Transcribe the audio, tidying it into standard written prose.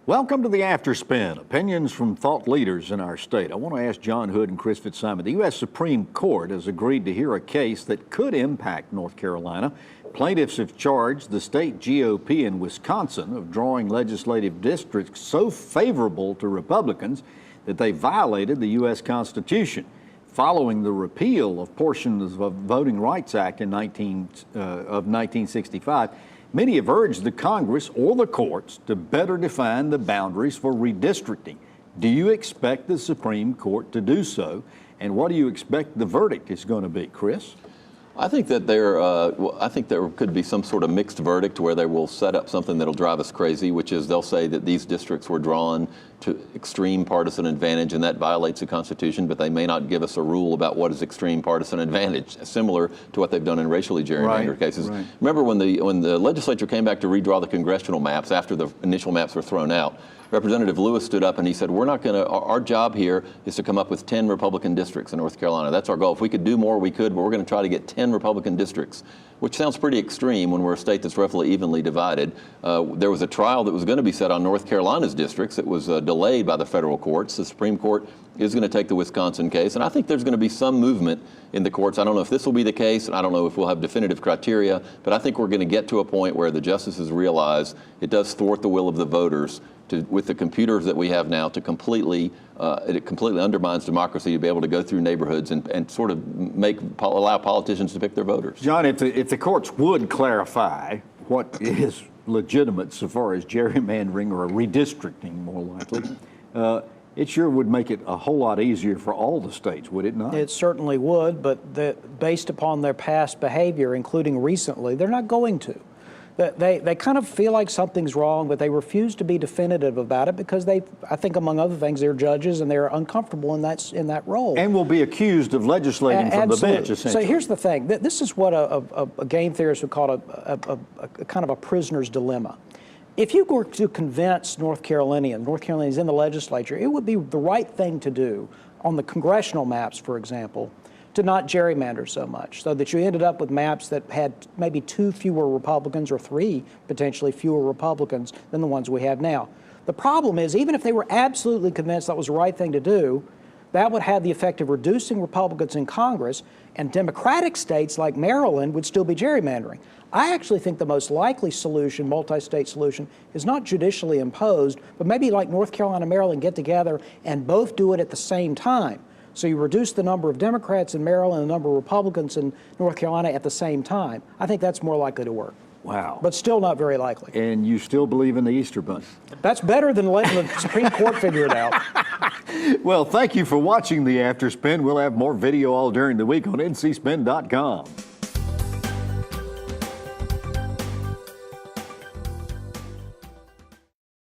Welcome to the After Spin, opinions from thought leaders in our state. I want to ask John Hood and Chris Fitzsimon. The U.S. Supreme Court has agreed to hear a case that could impact North Carolina. Plaintiffs have charged the state GOP in Wisconsin of drawing legislative districts so favorable to Republicans that they violated the U.S. Constitution. Following the repeal of portions of the Voting Rights Act of 1965, many have urged the Congress or the courts to better define the boundaries for redistricting. Do you expect the Supreme Court to do so? And what do you expect the verdict is going to be, Chris? I think that I think there could be some sort of mixed verdict where they will set up something that'll drive us crazy, which is they'll say that these districts were drawn to extreme partisan advantage and that violates the Constitution, but they may not give us a rule about what is extreme partisan advantage, similar to what they've done in racially gerrymandered cases. Right. Remember when the legislature came back to redraw the congressional maps after the initial maps were thrown out, Representative Lewis stood up and he said, our job here is to come up with 10 Republican districts in North Carolina. That's our goal. If we could do more, we could, but we're going to try to get 10 Republican districts, which sounds pretty extreme when we're a state that's roughly evenly divided. There was a trial that was going to be set on North Carolina's districts. It was delayed by the federal courts. The Supreme Court is going to take the Wisconsin case, and I think there's going to be some movement in the courts. I don't know if this will be the case, and I don't know if we'll have definitive criteria, but I think we're going to get to a point where the justices realize it does thwart the will of the voters with the computers that we have now to completely, it completely undermines democracy to be able to go through neighborhoods and sort of allow politicians to pick their voters. John, if the courts would clarify what is legitimate so far as gerrymandering or redistricting, more likely, it sure would make it a whole lot easier for all the states, would it not? It certainly would, but based upon their past behavior, including recently, they're not going to. They kind of feel like something's wrong, but they refuse to be definitive about it because I think among other things, they're judges and they're uncomfortable in that role. And will be accused of legislating from the bench, essentially. So here's the thing. This is what a game theorist would call a kind of a prisoner's dilemma. If you were to convince North Carolinians in the legislature, it would be the right thing to do on the congressional maps, for example, to not gerrymander so much, so that you ended up with maps that had maybe 2 fewer Republicans or 3 potentially fewer Republicans than the ones we have now. The problem is, even if they were absolutely convinced that was the right thing to do, that would have the effect of reducing Republicans in Congress, and Democratic states like Maryland would still be gerrymandering. I actually think the most likely solution, multi-state solution, is not judicially imposed, but maybe like North Carolina and Maryland get together and both do it at the same time. So you reduce the number of Democrats in Maryland and the number of Republicans in North Carolina at the same time. I think that's more likely to work. Wow. But still not very likely. And you still believe in the Easter Bunny? That's better than letting the Supreme Court figure it out. Well, thank you for watching the After Spin. We'll have more video all during the week on ncspin.com.